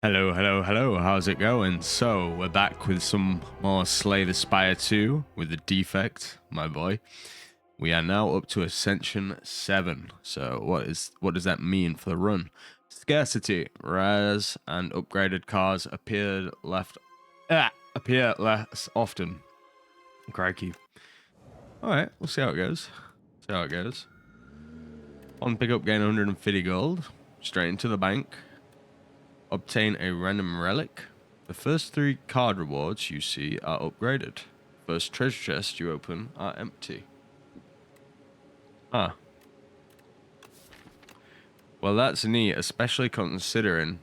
Hello, hello, hello, how's it going? So, we're back with some more Slay the Spire 2 with the Defect, my boy. We are now up to Ascension 7. So, what does that mean for the run? Scarcity, rares and upgraded cards appear less often. Crikey. Alright, we'll see how it goes. See how it goes. On pickup, gain 150 gold. Straight into the bank. Obtain a random relic. The first 3 card rewards you see are upgraded. First treasure chests you open are empty. Ah. Well, that's neat, especially considering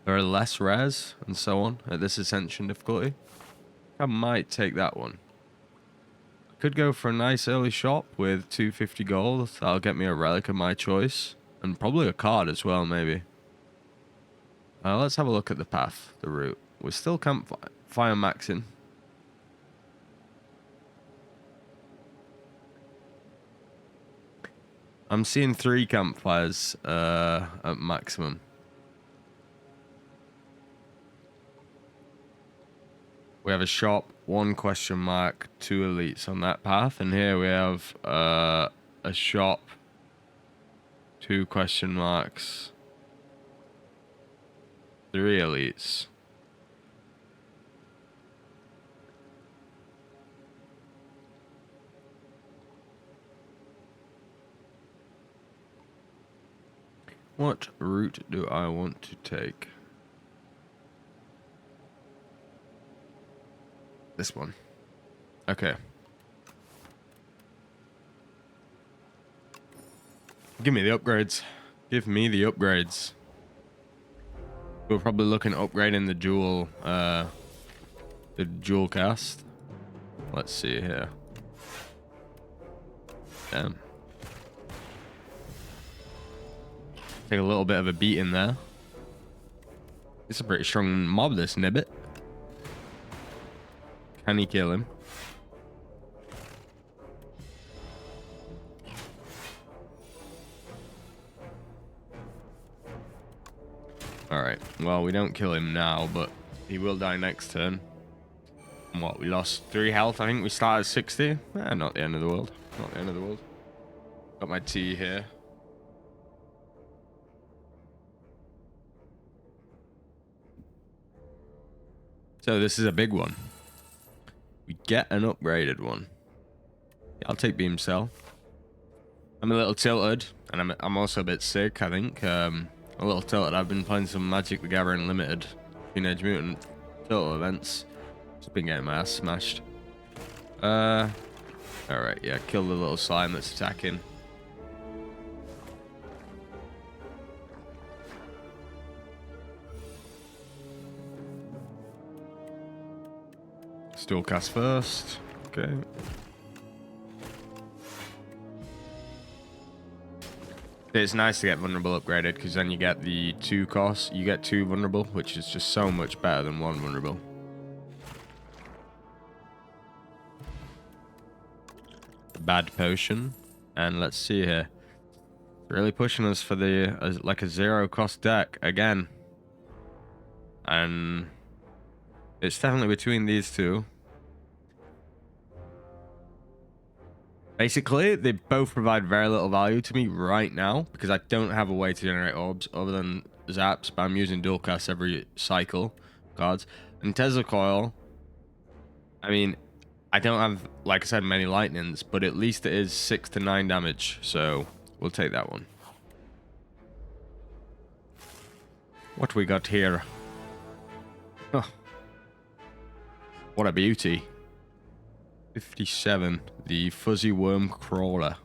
there are less rares and so on at this Ascension difficulty. I might take that one. Could go for a nice early shop with 250 gold. That'll get me a relic of my choice. And probably a card as well, maybe. Let's have a look at the path, the route. We're still campfire maxing. I'm seeing 3 campfires at maximum. We have a shop, 1 question mark, 2 elites on that path. And here we have a shop, 2 question marks, 3 elites. What route do I want to take? This one. Okay. Give me the upgrades. Give me the upgrades. We're probably looking at upgrading the dual cast. Let's see here. Damn. Take a little bit of a beating there. It's a pretty strong mob, this Nibbit. Can he kill him? Alright, well, we don't kill him now, but he will die next turn. And what, we lost 3 health? I think we started 60. Not the end of the world. Not the end of the world. Got my tea here. So this is a big one. We get an upgraded one. Yeah, I'll take Beam Cell. I'm a little tilted, and I'm also a bit sick, I think. A little tilted. I've been playing some Magic the Gathering Limited Teenage Mutant Turtle events. Just been getting my ass smashed. Alright, yeah, kill the little slime that's attacking. Still cast first. Okay. It's nice to get vulnerable upgraded because then you get the 2 cost. You get 2 vulnerable, which is just so much better than 1 vulnerable. Bad potion. And let's see here. Really pushing us for the like a 0 cost deck again. And it's definitely between these 2. Basically, they both provide very little value to me right now because I don't have a way to generate orbs other than zaps, but I'm using dual cast every cycle cards. And Tesla Coil, I mean, I don't have, like I said, many lightnings, but at least it is 6 to 9 damage, so we'll take that one. What we got here? Huh. What a beauty. 57, the Fuzzy Worm Crawler.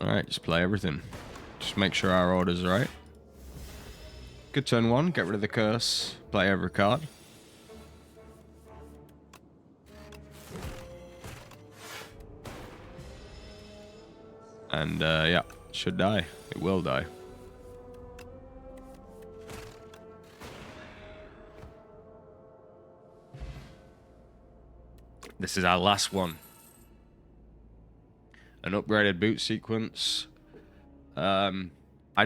Alright, just play everything. Just make sure our order's right. Good turn 1, get rid of the curse, play every card. And yeah, should die. It will die. This is our last one. An upgraded boot sequence. I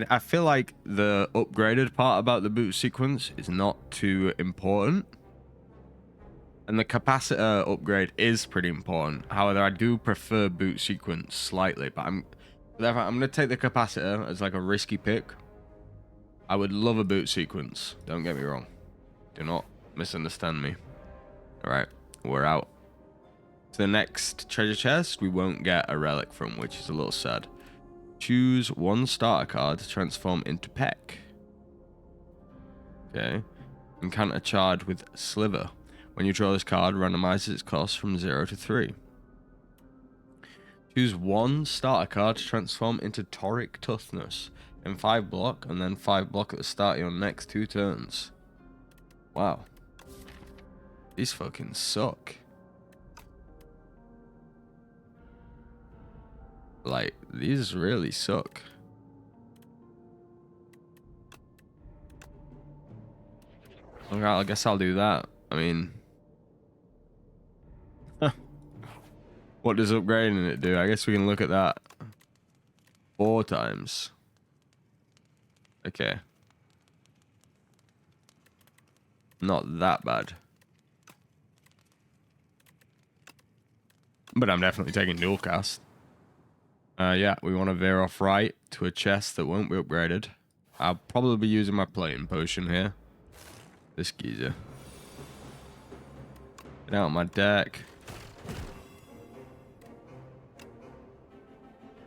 I feel like the upgraded part about the boot sequence is not too important. And the capacitor upgrade is pretty important. However, I do prefer boot sequence slightly, but I'm going to take the capacitor as like a risky pick. I would love a boot sequence. Don't get me wrong. Do not misunderstand me. All right, we're out. To the next treasure chest, we won't get a relic from, which is a little sad. Choose one starter card to transform into Peck. Okay. Encounter charge with Sliver. When you draw this card, randomizes its cost from 0 to 3. Choose one starter card to transform into Toric Toughness. Then 5 block, and then 5 block at the start of your next 2 turns. Wow. These fucking suck. Like, these really suck. Okay, I guess I'll do that. I mean... What does upgrading it do? I guess we can look at that. 4 times. Okay. Not that bad. But I'm definitely taking dual cast. Yeah, we want to veer off right to a chest that won't be upgraded. I'll probably be using my plating potion here. This geezer. Get out my deck.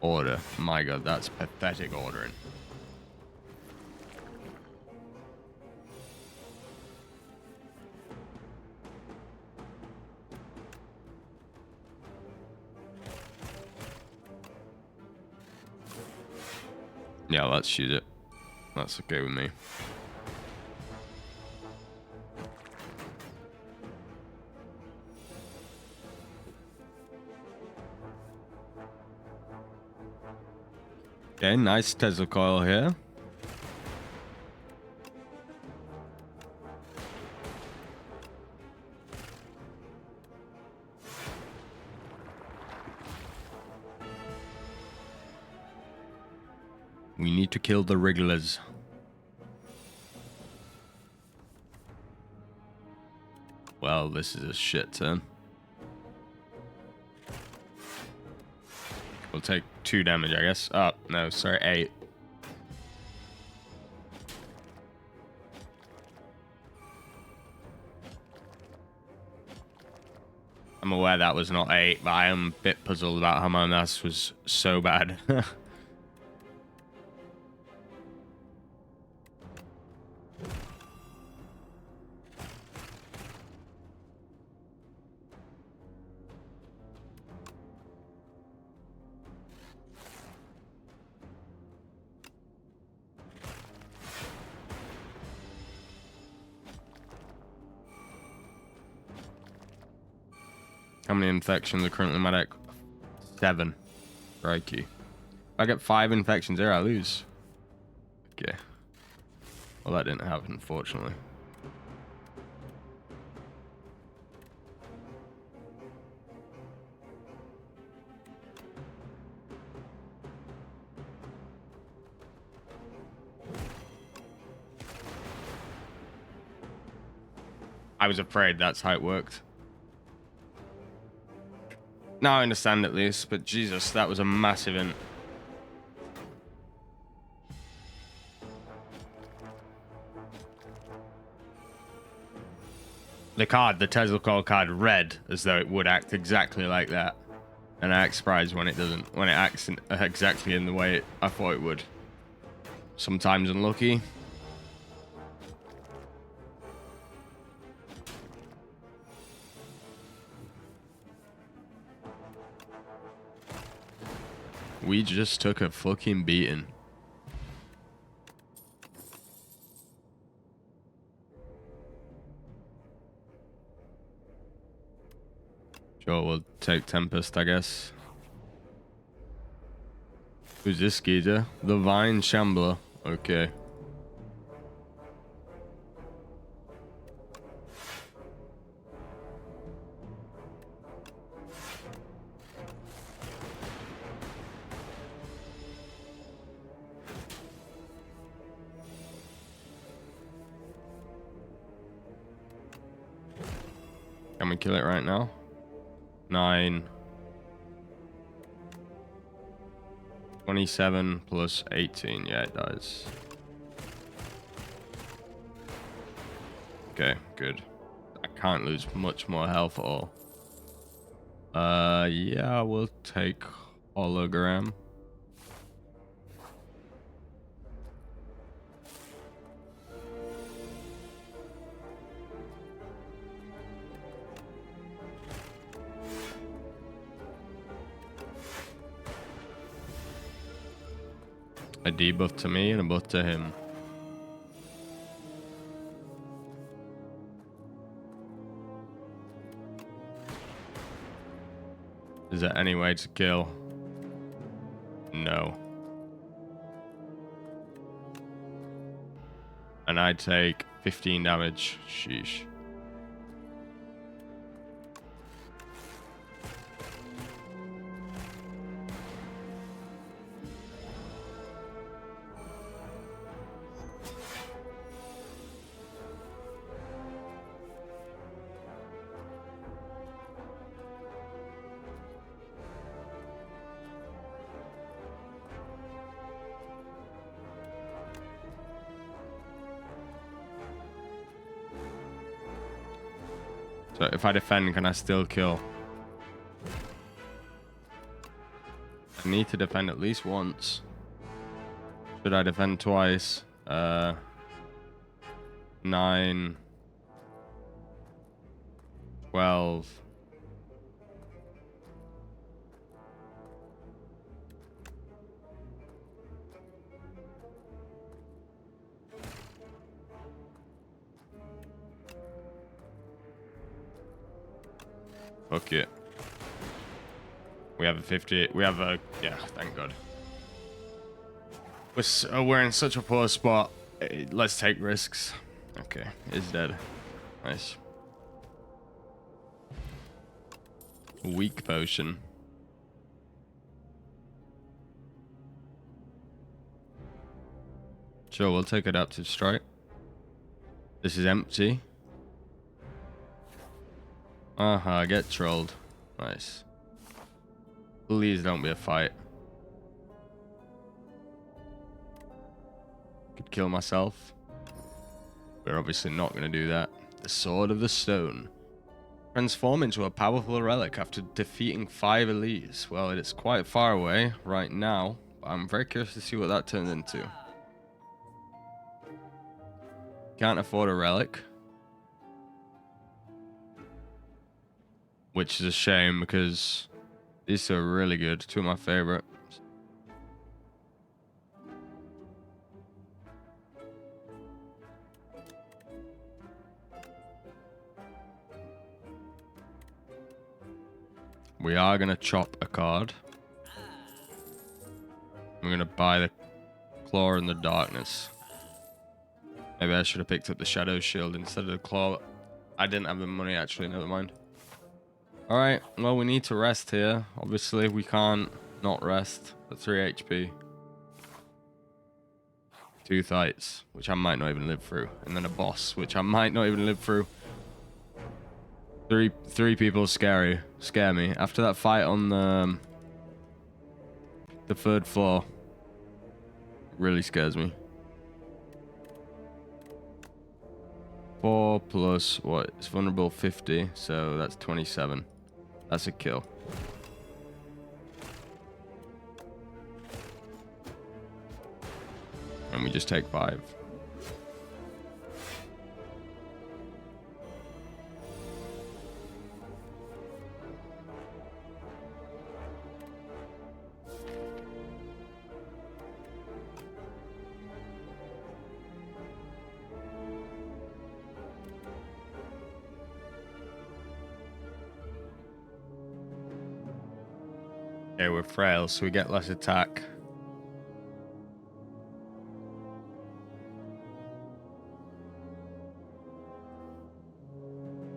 Order. My god, that's pathetic ordering. Yeah, let's use it. That's okay with me. Okay, nice Tesla coil here. We need to kill the Wrigglers. Well, this is a shit turn. We'll take 2 damage, I guess. Oh, no, sorry, 8. I'm aware that was not 8, but I am a bit puzzled about how my maths was so bad. How many infections are currently in my deck? 7. Crikey. If I get 5 infections here, I lose. Okay. Well, that didn't happen, unfortunately. I was afraid that's how it worked. Now I understand at least, but Jesus, that was a massive int. The card, the Tesla Coil card, read as though it would act exactly like that. And I act surprised when it doesn't, when it acts exactly in the way I thought it would. Sometimes unlucky. We just took a fucking beating. Sure, we'll take Tempest, I guess. Who's this geezer? The Vine Shambler. Okay. Can we kill it right now? 9. 27 plus 18. Yeah, it does. Okay, good. I can't lose much more health at all. Yeah, we'll take hologram. A debuff to me and a buff to him. Is there any way to kill? No. And I take 15 damage. Sheesh. So if I defend, can I still kill? I need to defend at least once. Should I defend twice? 9, 12. Fuck it. We have a 50. We have a... Yeah, thank God. We're in such a poor spot. Let's take risks. Okay, it's dead. Nice. Weak potion. Sure, we'll take adaptive strike. This is empty. Get trolled. Nice. Please don't be a fight. Could kill myself. We're obviously not going to do that. The Sword of the Stone. Transform into a powerful relic after defeating 5 elites. Well, it's quite far away right now, but I'm very curious to see what that turns into. Can't afford a relic. Which is a shame because these are really good. 2 of my favorites. We are going to chop a card. We're going to buy the Claw in the Darkness. Maybe I should have picked up the Shadow Shield instead of the Claw. I didn't have the money actually, never mind. Alright, well we need to rest here. Obviously we can't not rest at 3 HP. 2 fights, which I might not even live through. And then a boss, which I might not even live through. Three people scare me. After that fight on the 3rd floor, really scares me. 4 plus what? It's vulnerable 50, so that's 27. That's a kill. And we just take 5. Okay, we're frail, so we get less attack.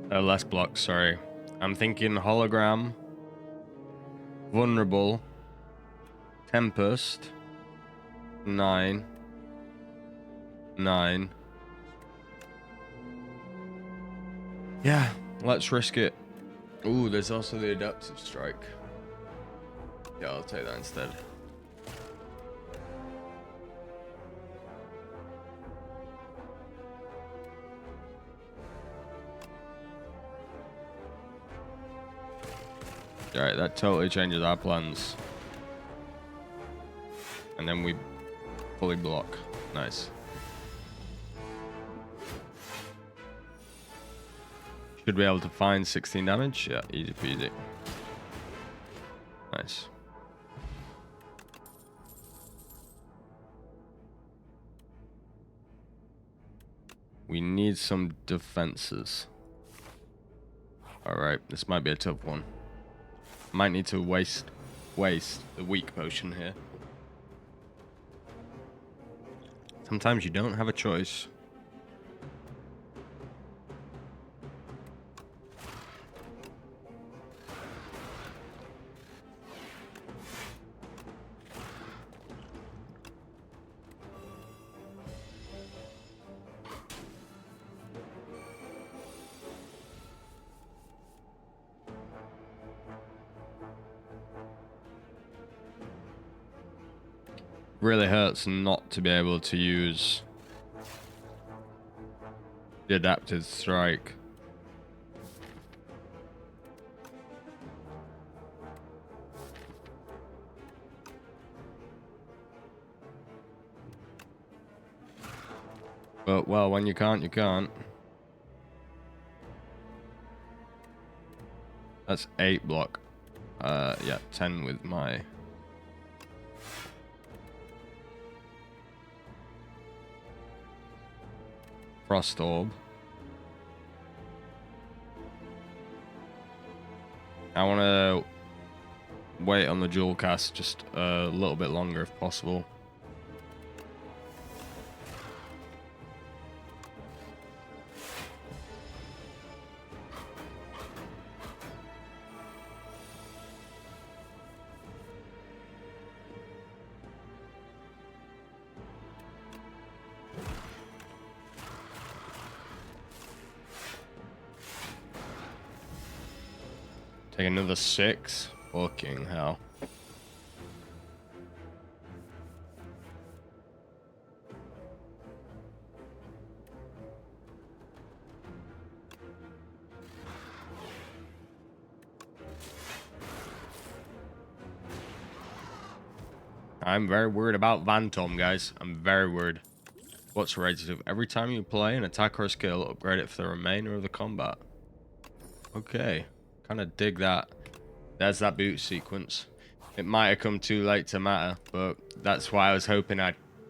Less block, sorry. I'm thinking hologram, vulnerable, tempest, 9, 9. Yeah, Let's risk it. Ooh, there's also the adaptive strike. Yeah, I'll take that instead. Alright, that totally changes our plans. And then we fully block. Nice. Should be able to find 16 damage. Yeah, easy peasy. Nice. We need some defenses. Alright, this might be a tough one. Might need to waste the weak potion here. Sometimes you don't have a choice. Really hurts not to be able to use the adaptive strike. But well, when you can't, you can't. That's 8 block. Yeah, 10 with my Frost Orb. I want to wait on the dual cast just a little bit longer if possible. Take another 6. Fucking hell. I'm very worried about Phantom, guys. I'm very worried. What's rated to? Every time you play an attack or a skill, upgrade it for the remainder of the combat. Okay. Kind of dig that. There's that boot sequence. It might have come too late to matter, but that's why I was hoping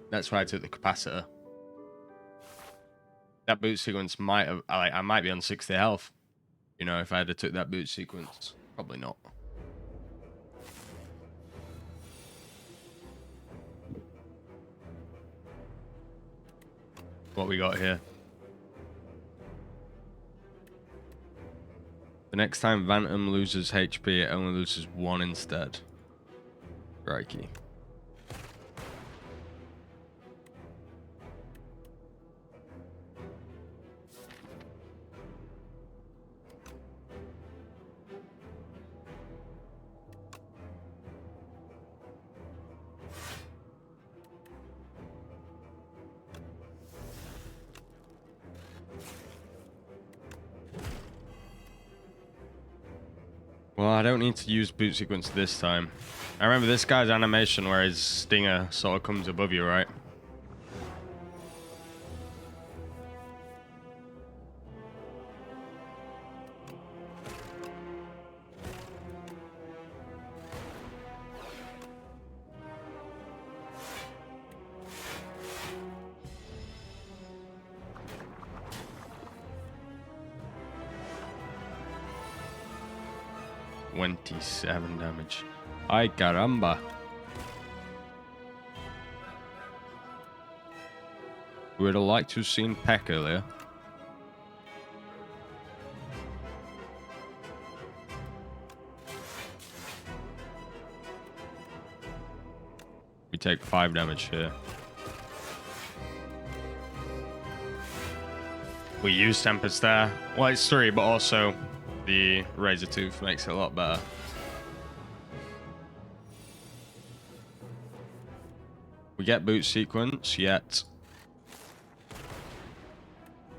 that's why I took the capacitor. That boot sequence might have, I might be on 60 health. You know, if I had took that boot sequence. Probably not. What we got here? The next time Phantom loses HP, it only loses 1 instead. Crikey. Well, I don't need to use boot sequence this time. I remember this guy's animation where his stinger sort of comes above you, right? $27 damage. Ay caramba. Would have liked to have seen Peck earlier. We take 5 damage here. We use Tempest there. Well, it's 3, but also the Razor Tooth makes it a lot better. We get boot sequence, yet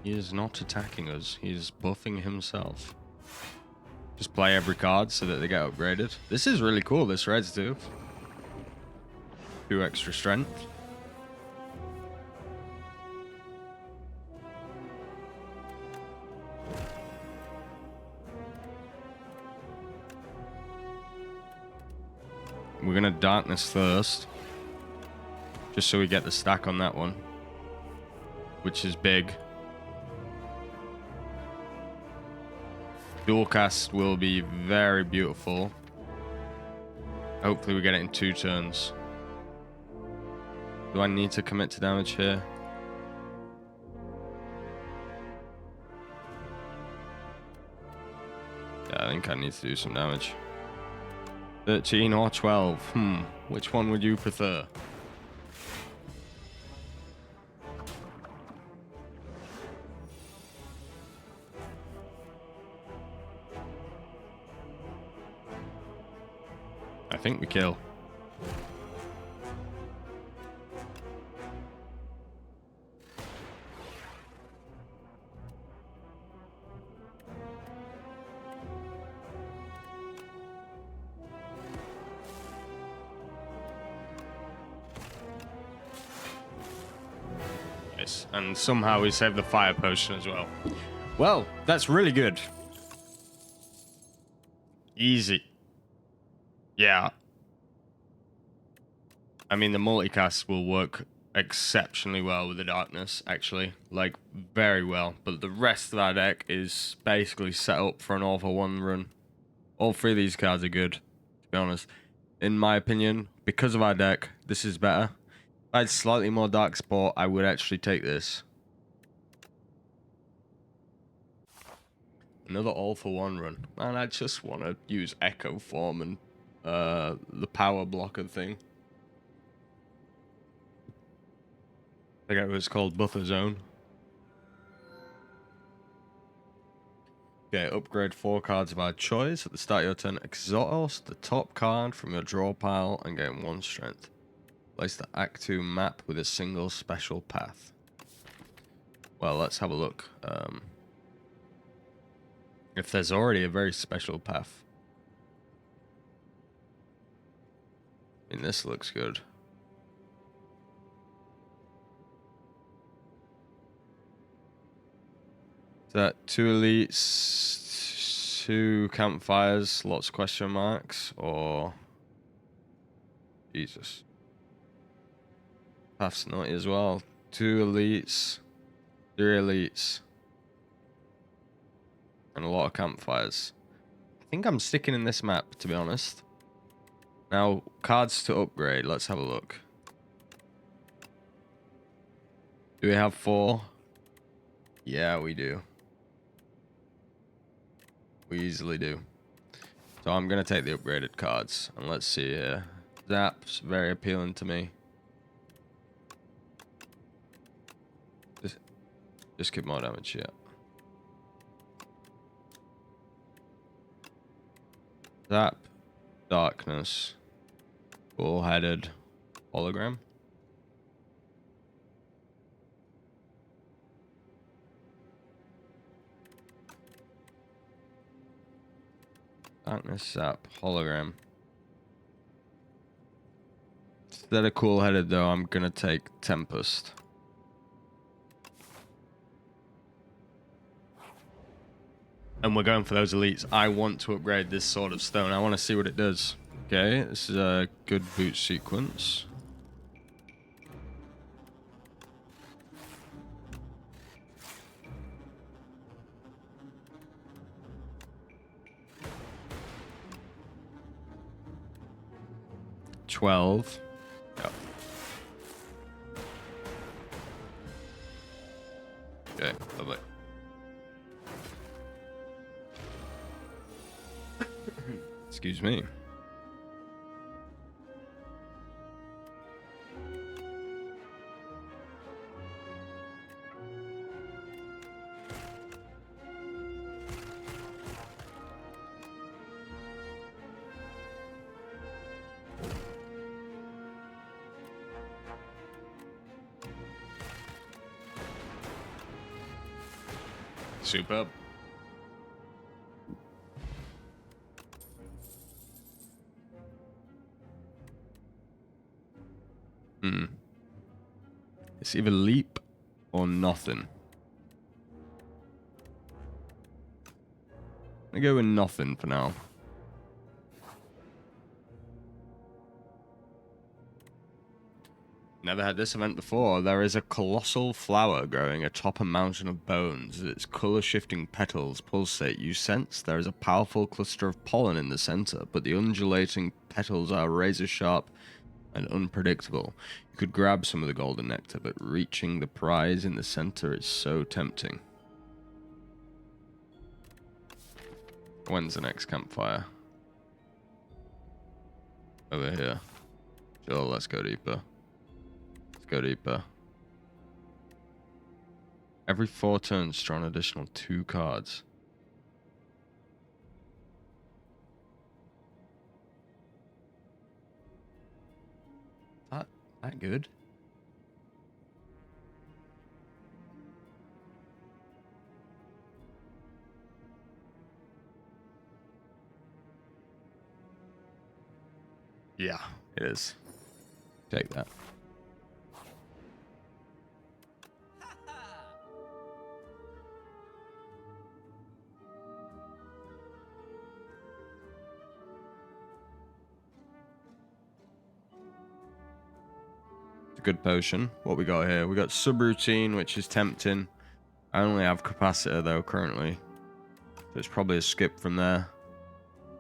he is not attacking us. He is buffing himself. Just play every card so that they get upgraded. This is really cool, this Razor Tooth. 2 extra strength. We're gonna Darkness first, just so we get the stack on that one, which is big. Dual cast will be very beautiful. Hopefully we get it in 2 turns. Do I need to commit to damage here? Yeah, I think I need to do some damage. 13 or 12. Which one would you prefer? I think we kill. Yes, and somehow we saved the fire potion as well. Well, that's really good. Easy. Yeah. I mean, the multicast will work exceptionally well with the Darkness, actually. Like, very well. But the rest of our deck is basically set up for an all-for-one run. All 3 of these cards are good, to be honest. In my opinion, because of our deck, this is better. If I had slightly more Dark Support, I would actually take this. Another all-for-one run. Man, I just want to use Echo Form and the power blocker thing. I forget what it's called, Buffer Zone. Okay, upgrade 4 cards of our choice. At the start of your turn, exhaust the top card from your draw pile and gain 1 strength. Place the Act 2 map with a single special path. Well, let's have a look. If there's already a very special path. I mean, this looks good. Is that 2 elites, 2 campfires, lots of question marks, or... Jesus. Path's naughty as well. 2 elites, 3 elites, and a lot of campfires. I think I'm sticking in this map, to be honest. Now, cards to upgrade. Let's have a look. Do we have 4? Yeah, we do. We easily do. So I'm going to take the upgraded cards. And let's see here. Zap's very appealing to me. Just give more damage, yeah. Zap. Darkness. Bull-headed. Hologram. Darkness, Zap, Hologram. Instead of cool-headed, though, I'm going to take Tempest. And we're going for those elites. I want to upgrade this Sword of Stone. I want to see what it does. Okay, this is a good boot sequence. $12. Yep. Okay, lovely. Excuse me. Superb. It's either leap or nothing. I'm gonna go with nothing for now. Never had this event before. There is a colossal flower growing atop a mountain of bones. Its color-shifting petals pulsate. You sense there is a powerful cluster of pollen in the center, but the undulating petals are razor-sharp and unpredictable. You could grab some of the golden nectar, but reaching the prize in the center is so tempting. When's the next campfire? Over here. Sure, let's go deeper. Go deeper. Every 4 turns, draw an additional 2 cards. That good? Yeah, it is. Take that. Good potion. What we got here? We got subroutine, which is tempting. I only have capacitor though currently, so it's probably a skip from there.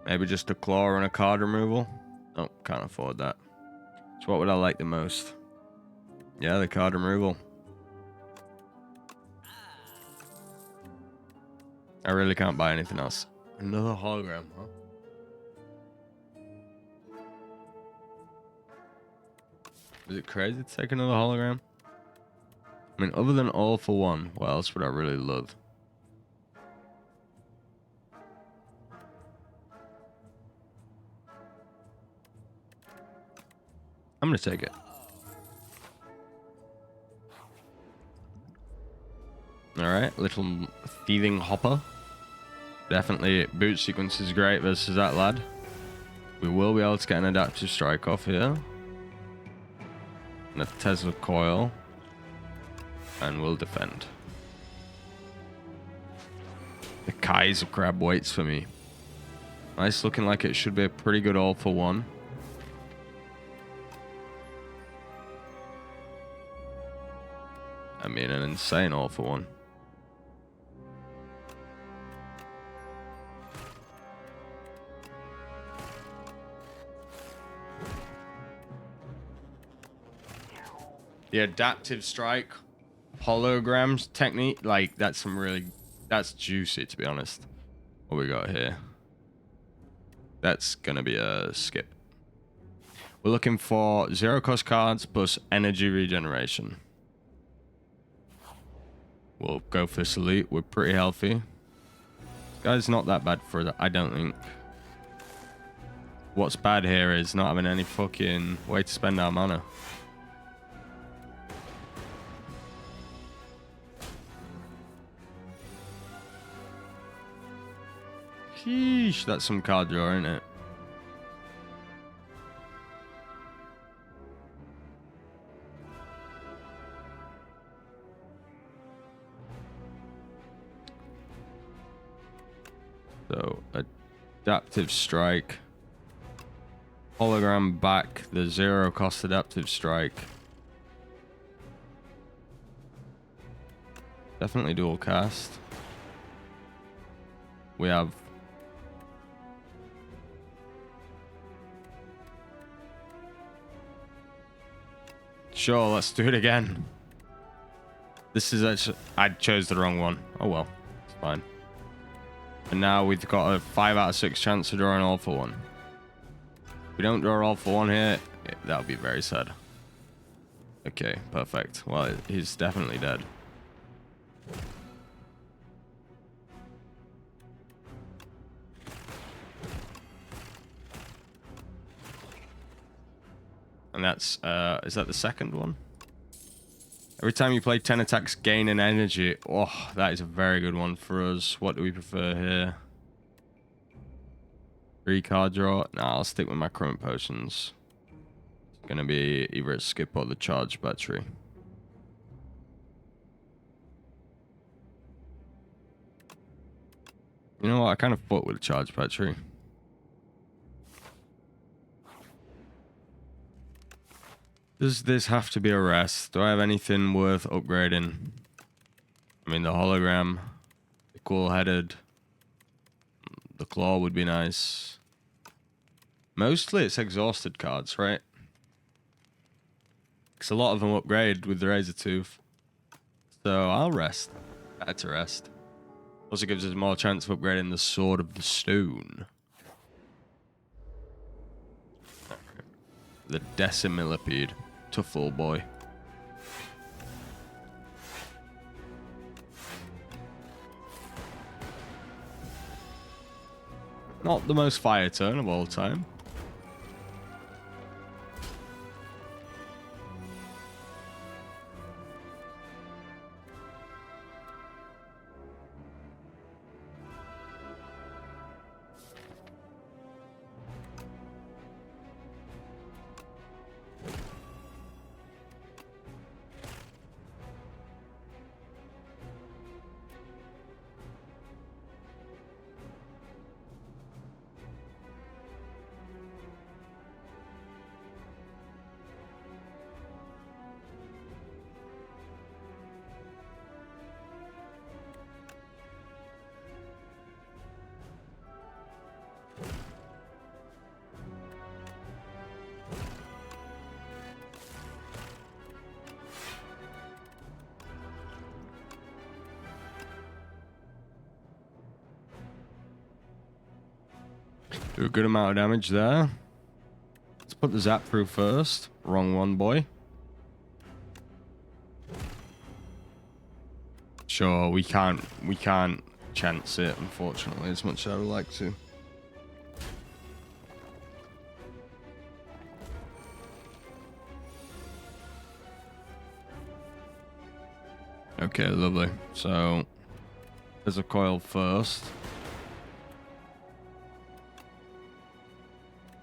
Maybe just a claw and a card removal. Oh, can't afford that. So what would I like the most? Yeah, the card removal. I really can't buy anything else. Another hologram, huh? Is it crazy to take another hologram? I mean, other than All for One, what else would I really love? I'm gonna take it. Alright, little thieving hopper. Definitely boot sequence is great versus that lad. We will be able to get an adaptive strike off here. And a Tesla coil. And we'll defend. The Kaiser crab waits for me. Nice, looking like it should be a pretty good all for one. I mean, an insane all for one. The adaptive strike holograms technique, like that's juicy, to be honest. What we got here? That's gonna be a skip. We're looking for 0 cost cards plus energy regeneration. We'll go for this elite. We're pretty healthy. This guy's not that bad for that, I don't think. What's bad here is not having any fucking way to spend our mana. Sheesh, that's some card draw, isn't it? So, adaptive strike. Hologram back, the 0 cost adaptive strike. Definitely dual cast. We have sure, let's do it again. This is actually... I chose the wrong one. Oh well, it's fine. And now we've got a 5 out of 6 chance to draw an all for one. If we don't draw all for one here, that would be very sad. Okay, perfect. Well, he's definitely dead. And that's, is that the second one? Every time you play 10 attacks, gain an energy. Oh, that is a very good one for us. What do we prefer here? 3 card draw? Nah, I'll stick with my current potions. It's going to be either a skip or the charge battery. You know what? I kind of fought with the charge battery. Does this have to be a rest? Do I have anything worth upgrading? I mean, the hologram, the cool-headed, the claw would be nice. Mostly it's exhausted cards, right? Because a lot of them upgrade with the Razor Tooth. So I'll rest. Better to rest. Also gives us more chance of upgrading the Sword of the Stone. The Decimillipede. Tough little boy. Not the most fire turn of all time. Do a good amount of damage there. Let's put the zap through first. Wrong one, boy. Sure, we can't chance it, unfortunately, as much as I would like to. Okay, lovely. So there's a coil first.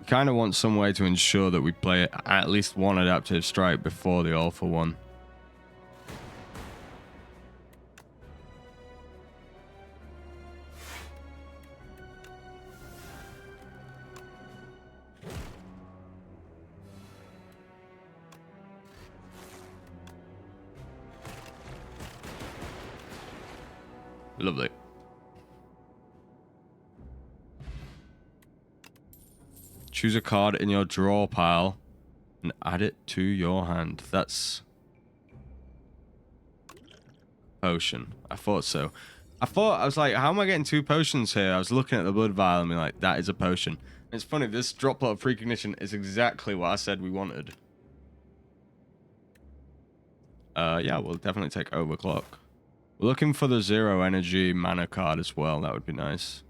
Kind of want some way to ensure that we play at least one adaptive strike before the all for one. Lovely. Choose a card in your draw pile and add it to your hand. That's potion. I thought so. I was like, how am I getting 2 potions here? I was looking at the blood vial and be like, that is a potion. And it's funny, this drop lot of precognition is exactly what I said we wanted. Yeah, we'll definitely take overclock. We're looking for the 0 energy mana card as well. That would be nice.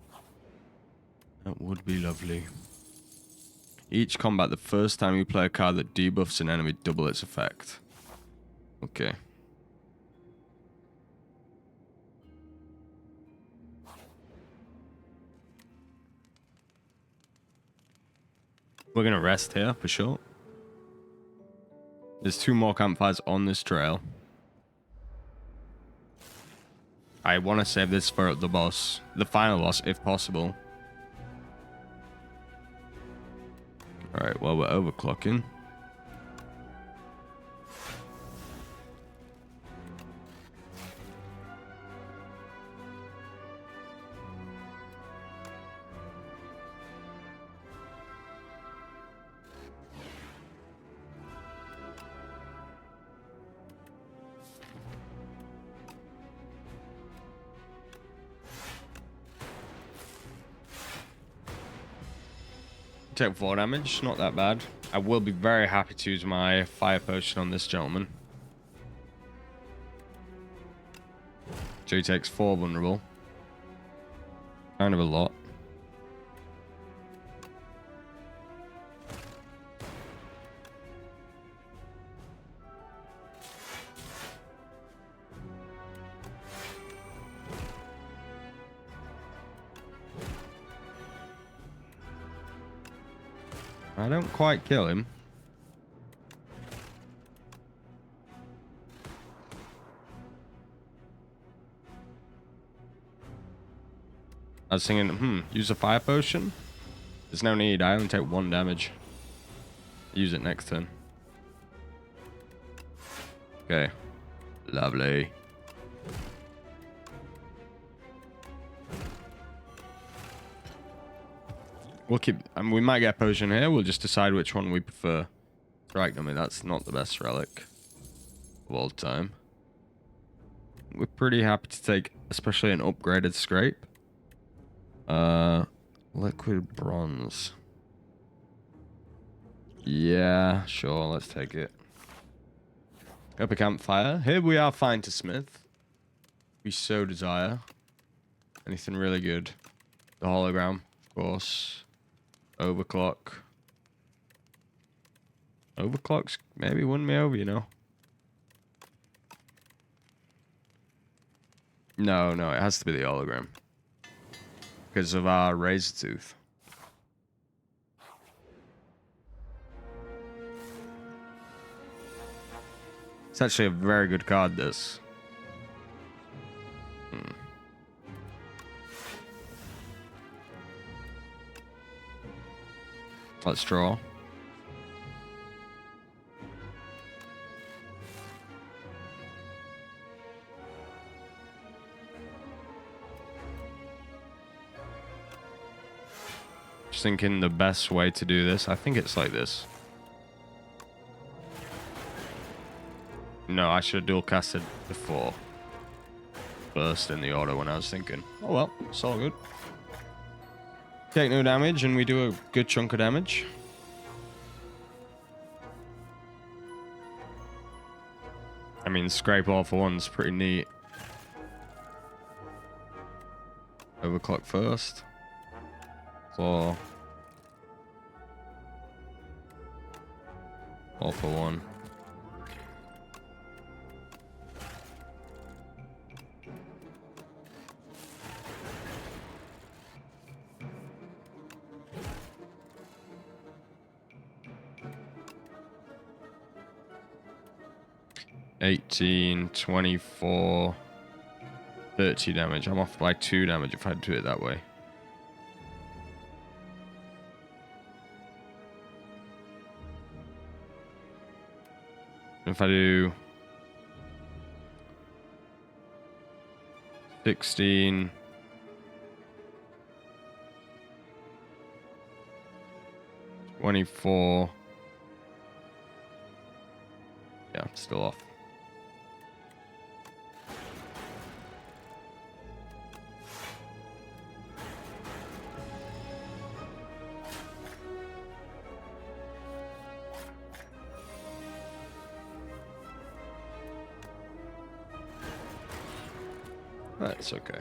That would be lovely. Each combat, the first time you play a card that debuffs an enemy, double its effect. Okay. We're going to rest here, for sure. There's 2 more campfires on this trail. I want to save this for the boss. The final boss, if possible. Alright, well, we're overclocking. Take 4 damage, not that bad. I will be very happy to use my fire potion on this gentleman. So he takes 4 vulnerable. Kind of a lot. I don't quite kill him. I was thinking, use a fire potion? There's no need, I only take 1 damage. Use it next turn. Okay. Lovely. We'll keep... we might get a potion here, we'll just decide which one we prefer. Strike, I mean, that's not the best relic of all time. We're pretty happy to take, especially an upgraded scrape. Liquid bronze. Yeah, sure, let's take it. Up a campfire. Here we are, fine to smith. We so desire. Anything really good. The hologram, of course. Overclock. Overclocks maybe won me over, you know. No, it has to be the hologram. Because of our razor tooth. It's actually a very good card, this. Let's draw. Just thinking the best way to do this. I think it's like this. No, I should have dual casted before. Burst in the order when I was thinking. Oh well, it's all good. Take no damage and we do a good chunk of damage. I mean, scrape all for one's pretty neat. Overclock first. Claw. All for 1. $18, 24, 30 damage. I'm off by 2 damage if I do it that way. If I do 16, 24, yeah, I'm still off. That's okay.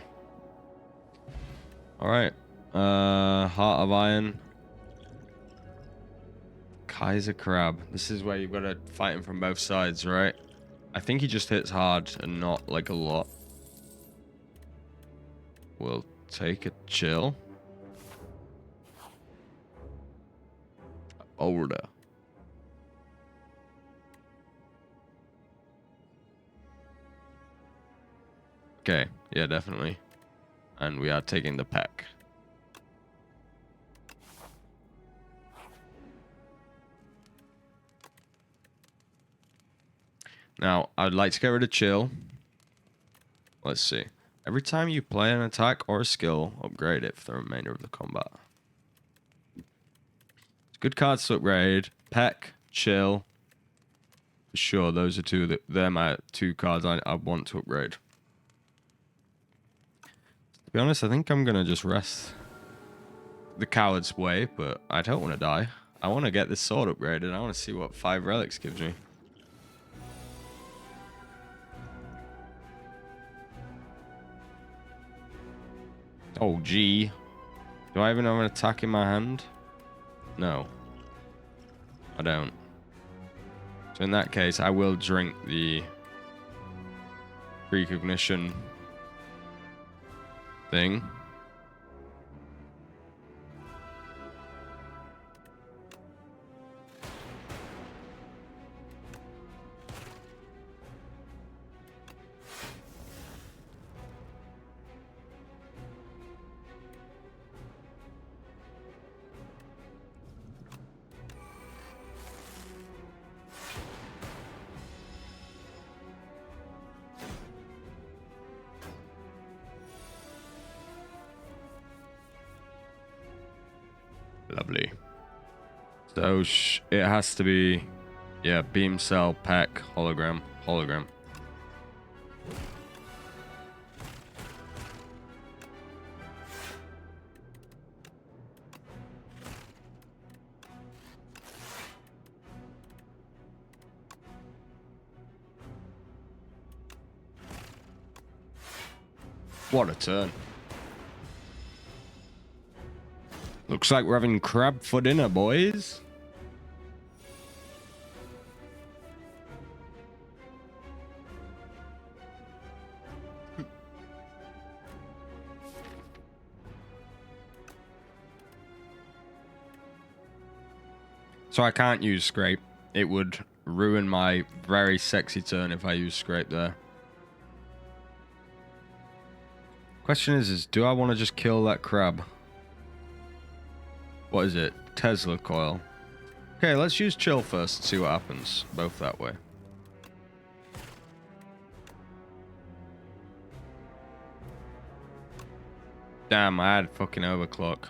All right. Heart of Iron. Kaiser Crab. This is where you've got to fight him from both sides, right? I think he just hits hard and not like a lot. We'll take a chill. Older. Okay, yeah, definitely. And we are taking the pack. Now, I'd like to get rid of chill. Let's see. Every time you play an attack or a skill, upgrade it for the remainder of the combat. It's good cards to upgrade. Peck, chill. For sure, those are they're my 2 cards I want to upgrade. To be honest, I think I'm going to just rest the coward's way, but I don't want to die. I want to get this sword upgraded. I want to see what 5 relics gives me. Oh, gee. Do I even have an attack in my hand? No. I don't. So in that case, I will drink the precognition thing. Lovely. So it has to be, yeah, beam cell, pack, hologram, hologram. What a turn. Looks like we're having crab for dinner, boys. So I can't use scrape. It would ruin my very sexy turn if I use scrape there. Question is do I want to just kill that crab? What is it? Tesla coil. Okay, let's use chill first and see what happens. Both that way. Damn, I had fucking overclock.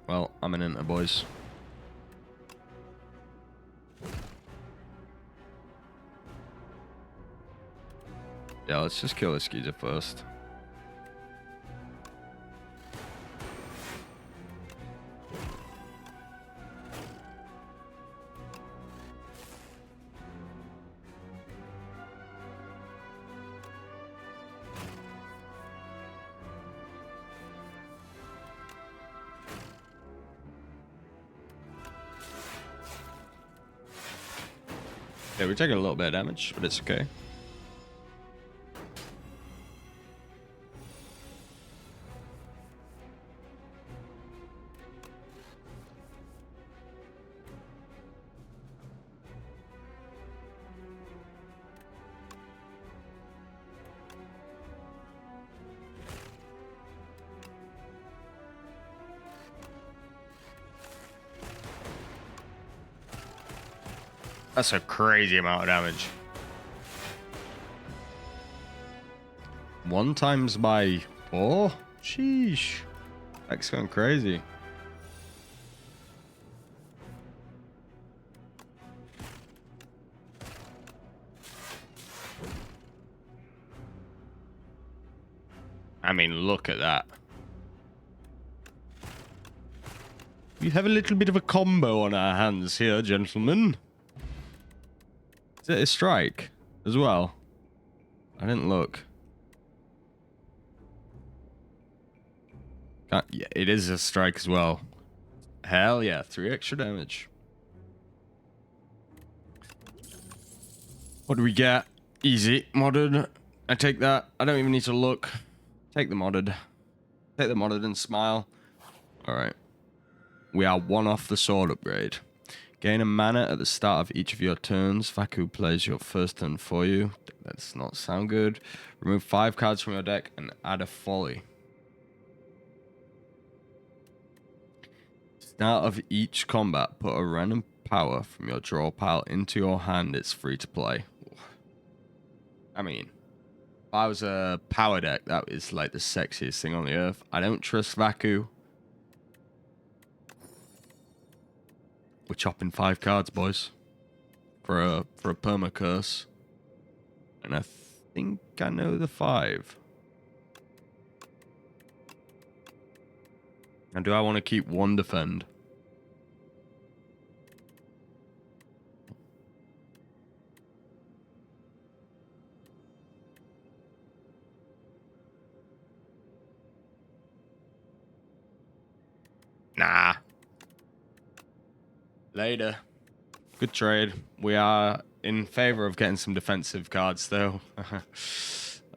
Well, I'm an inter, boys. Yeah, let's just kill this geezer first. Yeah, we're taking a little bit of damage, but it's okay. That's a crazy amount of damage. 1 times by 4? Sheesh. That's going crazy. I mean, look at that. We have a little bit of a combo on our hands here, gentlemen. Is it a strike as well? I didn't look. Yeah, it is a strike as well. Hell yeah, 3 extra damage. What do we get? Easy. Modded. I take that. I don't even need to look. Take the modded. Take the modded and smile. Alright. We are 1 off the sword upgrade. Gain a mana at the start of each of your turns. Vaku plays your first turn for you. That does not sound good. Remove 5 cards from your deck and add a folly. Start of each combat, put a random power from your draw pile into your hand. It's free to play. I mean, if I was a power deck, that is like the sexiest thing on the earth. I don't trust Vaku. We're chopping 5 cards, boys, for a perma curse, and I think I know the 5. And do I want to keep 1 defend? Nah. Later. Good trade. We are in favor of getting some defensive cards, though.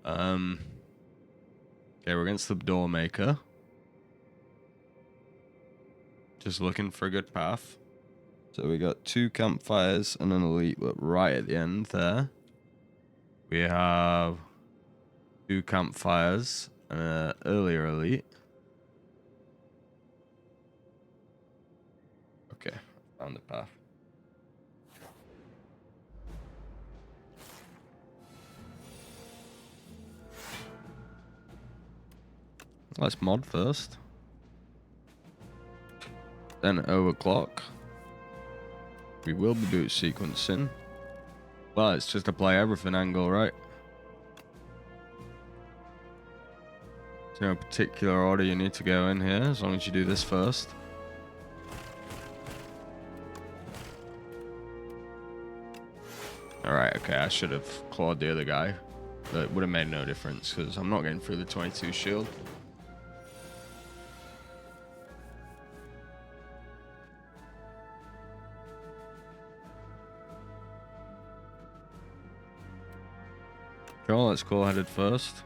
Okay, we're against the Doormaker. Just looking for a good path. So we got 2 campfires and an elite, but right at the end there, we have 2 campfires and an earlier elite. Okay, found the path. Let's mod first. Then overclock. We will be boot sequencing. Well, it's just a play everything angle, right? There's no particular order you need to go in here, as long as you do this first. Alright, okay, I should have clawed the other guy. But it would have made no difference, because I'm not getting through the 22 shield. Sure, let's go headed first.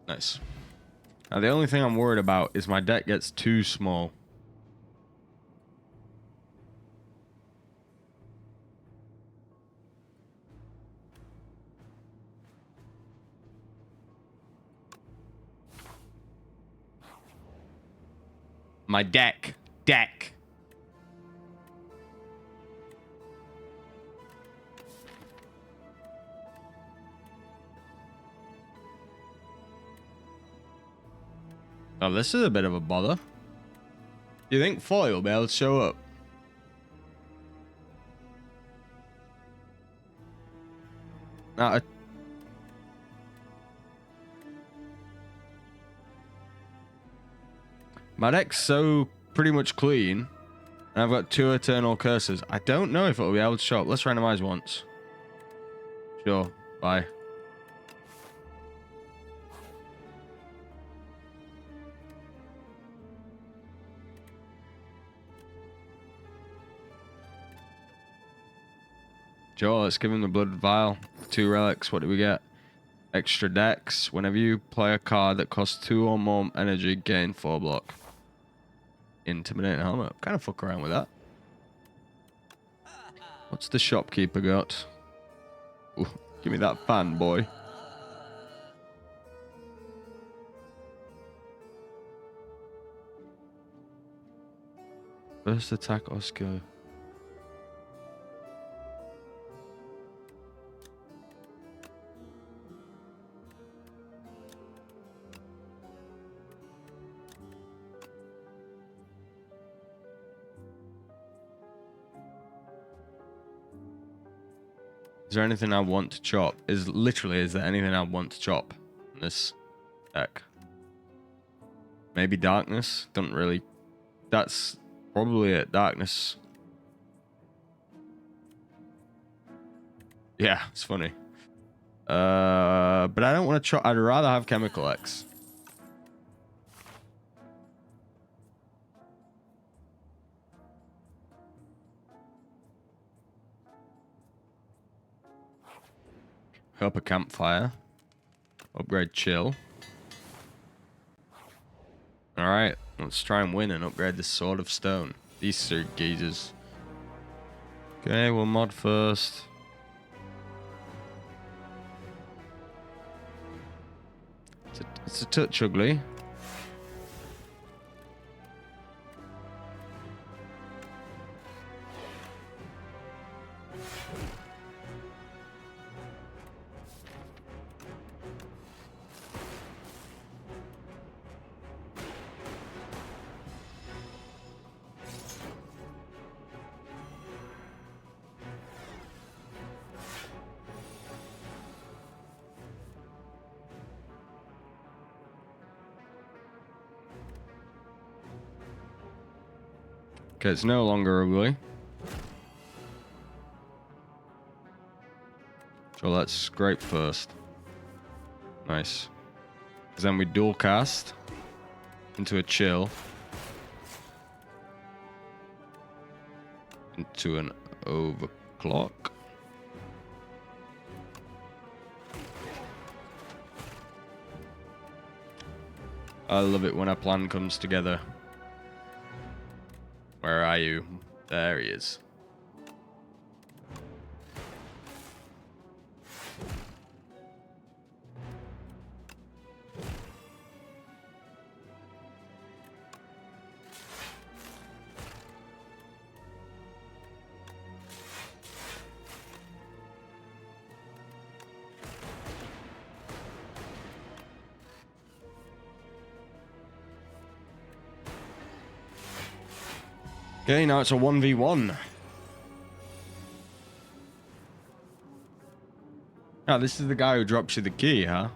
Nice. Now the only thing I'm worried about is my deck gets too small. My deck. Oh, this is a bit of a bother. Do you think foil will be able to show up? Now, my deck's so pretty much clean, and I've got 2 Eternal Curses. I don't know if it'll be able to show up. Let's randomize once. Sure. Bye. Sure, let's give him the Blood Vial. 2 relics. What do we get? Extra decks. Whenever you play a card that costs 2 or more energy, gain 4 block. Intimidating helmet. Kind of fuck around with that. What's the shopkeeper got? Ooh, give me that fan, boy. First attack, Oscar. Is there anything I want to chop? Is there anything I want to chop in this deck? Maybe darkness? Don't really. That's probably it. Darkness. Yeah, it's funny. But I don't want to chop. I'd rather have Chemical X. Up a campfire. Upgrade chill. Alright, let's try and win and upgrade the Sword of Stone. These 3 geezers. Okay, we'll mod first. It's a touch ugly. Okay, it's no longer ugly. So let's scrape first. Nice. Because then we dual cast into a chill. Into an overclock. I love it when a plan comes together. Where are you? There he is. Okay, now it's a 1v1. Oh, this is the guy who drops you the key, huh?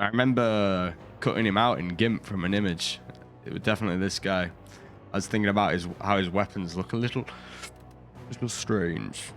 I remember cutting him out in GIMP from an image. It was definitely this guy. I was thinking about how his weapons look a little strange.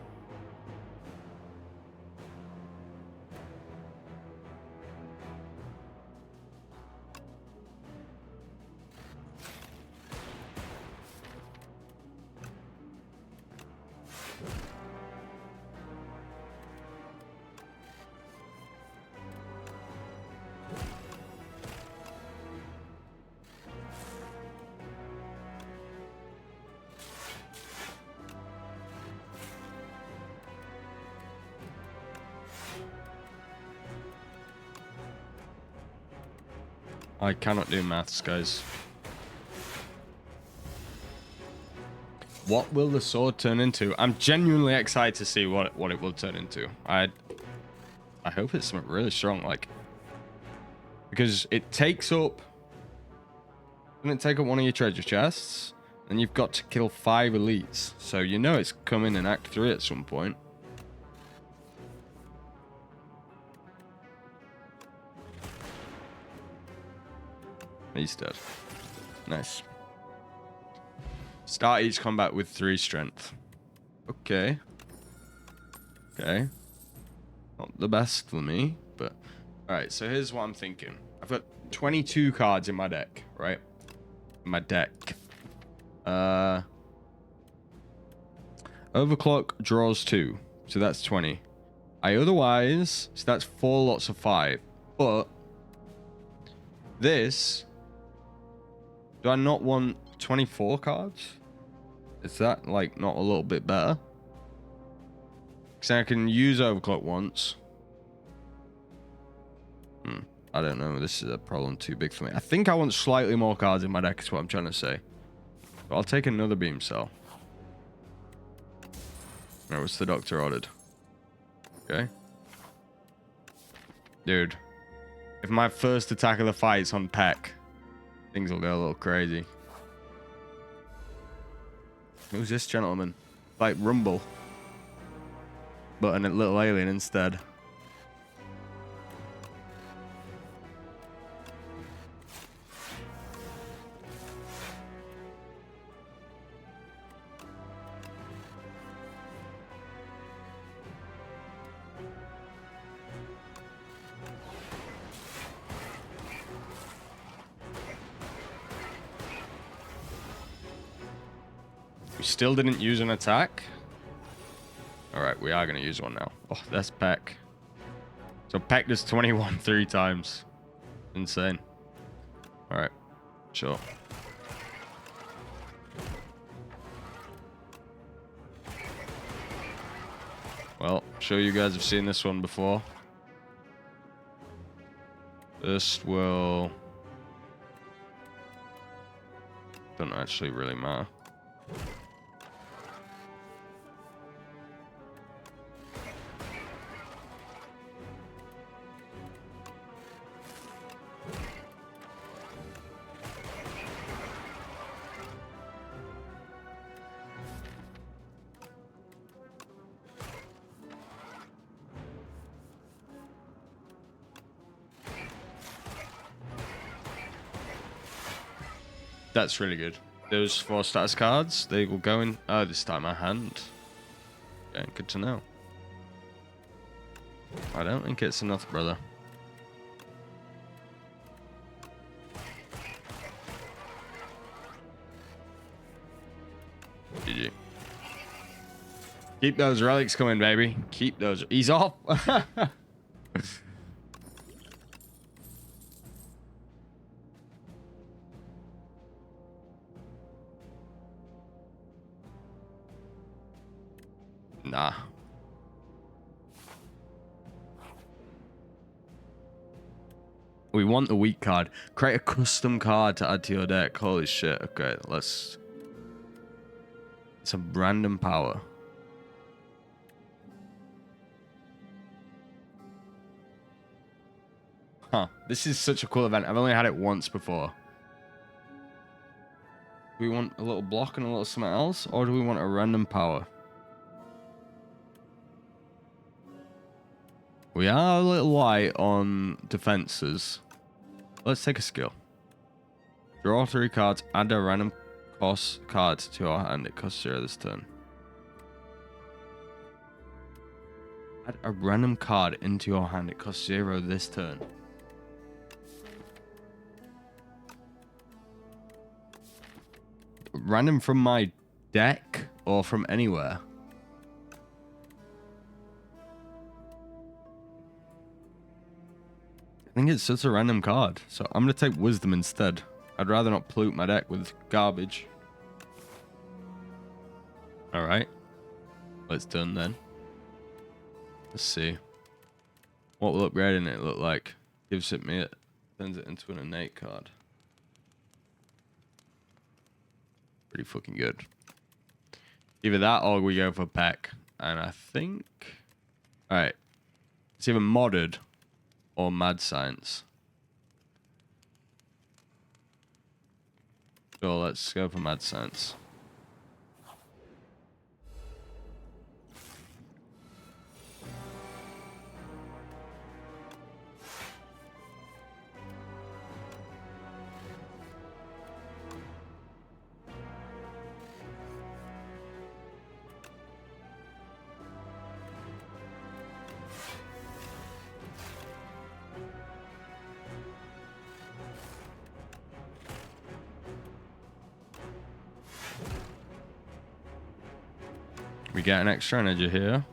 I cannot do maths, guys. What will the sword turn into? I'm genuinely excited to see what it will turn into. I hope it's something really strong, like, because it takes up. Doesn't it take up one of your treasure chests? And you've got to kill 5 elites, so you know it's coming in Act 3 at some point. He's dead. Nice. Start each combat with 3 strength. Okay. Okay. Not the best for me, but... Alright, so here's what I'm thinking. I've got 22 cards in my deck, right? In my deck. Overclock draws 2, so that's 20. So that's 4 lots of 5. But... This... Do I not want 24 cards? Is that, like, not a little bit better? Because I can use Overclock once. I don't know. This is a problem too big for me. I think I want slightly more cards in my deck is what I'm trying to say. But I'll take another beam cell. Right, what's the doctor ordered? Okay. Dude. If my first attack of the fight is on Peck, things will go a little crazy. Who's this gentleman? Like Rumble. But a little alien instead. We still didn't use an attack. Alright, we are going to use one now. Oh, that's Peck. So Peck does 21 3 times. Insane. Alright, sure. Well, I'm sure you guys have seen this one before. This will... Don't actually really matter. That's really good. Those 4 status cards, they will go in... Oh, this time my hand. Okay, good to know. I don't think it's enough, brother. GG. Keep those relics coming, baby. Keep those... He's off! Nah. We want the weak card. Create a custom card to add to your deck. Holy shit. Okay, let's... It's a random power. Huh. This is such a cool event. I've only had it once before. Do we want a little block and a little something else? Or do we want a random power? We are a little light on defenses. Let's take a skill. Draw 3 cards, add a random cost card to our hand. It costs 0 this turn. Add a random card into your hand. It costs 0 this turn. Random from my deck or from anywhere? I think it's just a random card. So I'm going to take Wisdom instead. I'd rather not pollute my deck with garbage. Alright. Well, it's done then. Let's see. What will upgrading it look like? Gives it me it. Turns it into an innate card. Pretty fucking good. Either that or we go for Peck. And I think... Alright. It's either modded or mad science. So let's go for mad science. We get an extra energy here.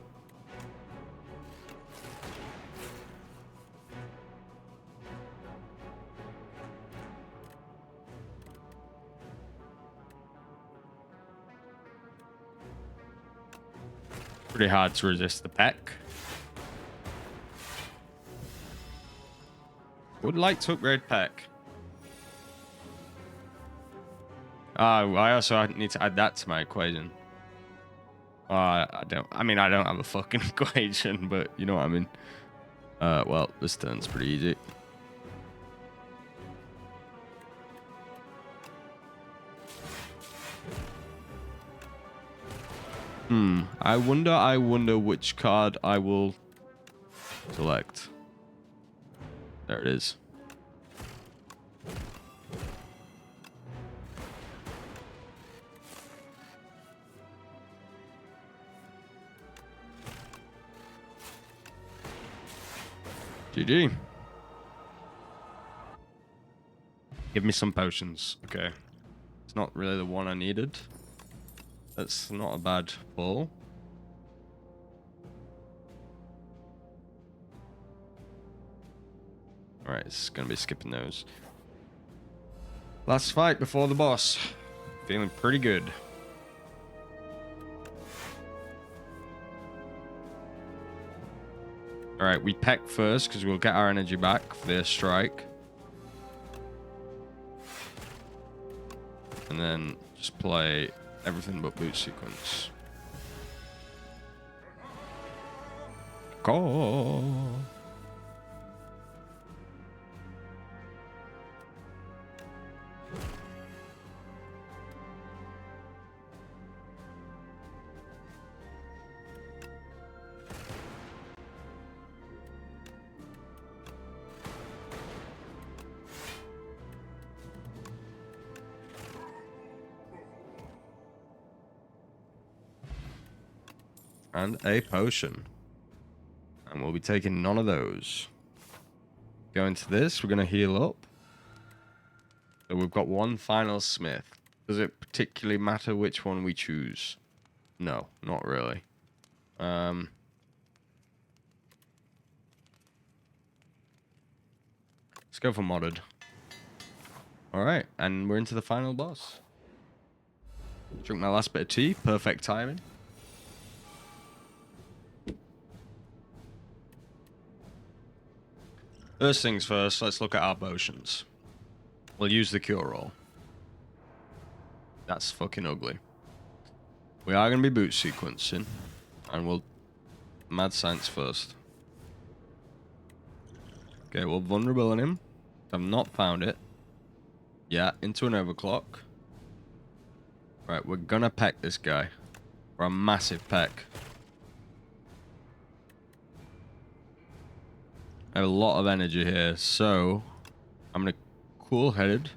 Pretty hard to resist the Peck. Would like to upgrade Peck. I also need to add that to my equation. I don't have a fucking equation, but you know what I mean. Well, this turn's pretty easy. I wonder which card I will select. There it is. GG. Give me some potions. Okay. It's not really the one I needed. That's not a bad pull. Alright, it's gonna be skipping those. Last fight before the boss. Feeling pretty good. Alright, we peck first because we'll get our energy back for their strike. And then just play everything but boot sequence. Go. And a potion. And we'll be taking none of those. Go into this, we're going to heal up. So we've got one final smith. Does it particularly matter which one we choose? No, not really. Let's go for modded. Alright, and we're into the final boss. Drink my last bit of tea, perfect timing. First things first, let's look at our potions. We'll use the cure roll. That's fucking ugly. We are going to be boot sequencing. And we'll... Mad Science first. Okay, we'll vulnerable in him. I've not found it. Yeah, into an overclock. Right, we're gonna peck this guy. For a massive peck. I have a lot of energy here, so I'm gonna cool-headed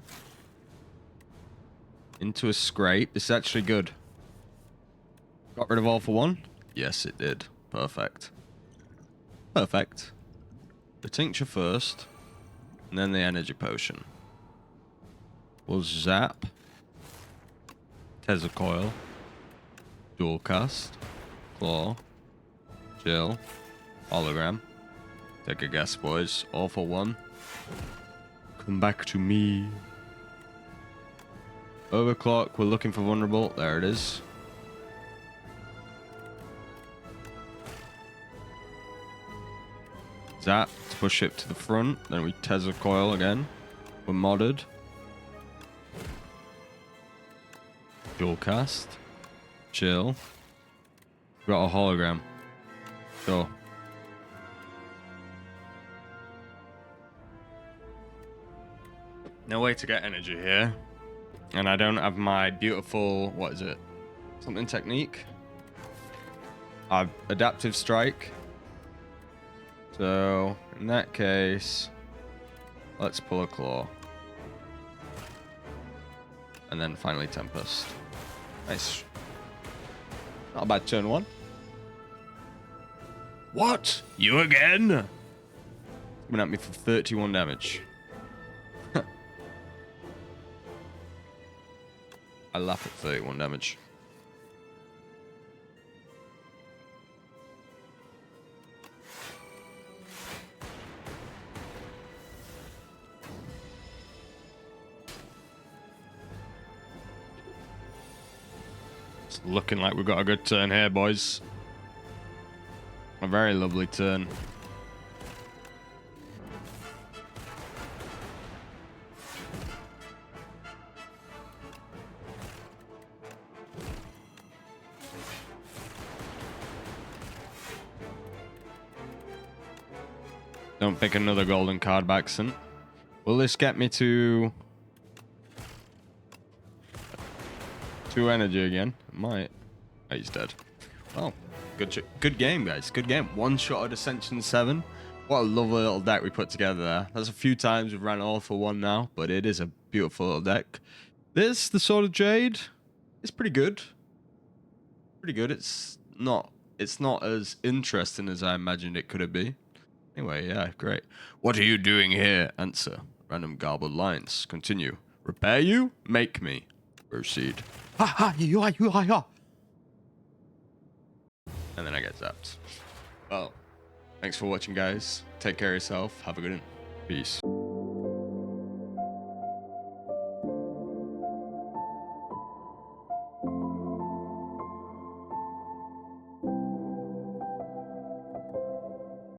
into a scrape. This is actually good. Got rid of all for one? Yes, it did. Perfect. Perfect. The tincture first, and then the energy potion. We'll zap. Tesla coil. Dual cast. Claw. Chill. Hologram. Take a guess, boys. All for one. Come back to me. Overclock. We're looking for vulnerable. There it is. Zap to push it to the front. Then we Tesla coil again. We're modded. Dual cast. Chill. Got a hologram. Sure. No way to get energy here. And I don't have my beautiful, what is it? Something technique. Adaptive strike. So, in that case, let's pull a claw. And then finally Tempest. Nice. Not a bad turn one. What? You again? Coming at me for 31 damage. I laugh at 31 damage. It's looking like we've got a good turn here, boys. A very lovely turn. Don't pick another golden card by accident. Will this get me to 2 energy again? It might. Oh, he's dead. Oh, good game, guys. Good game. One shot at Ascension 7. What a lovely little deck we put together there. That's a few times we've ran all for one now, but it is a beautiful little deck. This, the Sword of Jade, is pretty good. Pretty good. It's not as interesting as I imagined it could be. Anyway, yeah, great. What are you doing here? Answer. Random garbled lines. Continue. Repair you? Make me. Proceed. Ha ha, you ha. And then I get zapped. Well, thanks for watching, guys. Take care of yourself. Have a good one. Peace.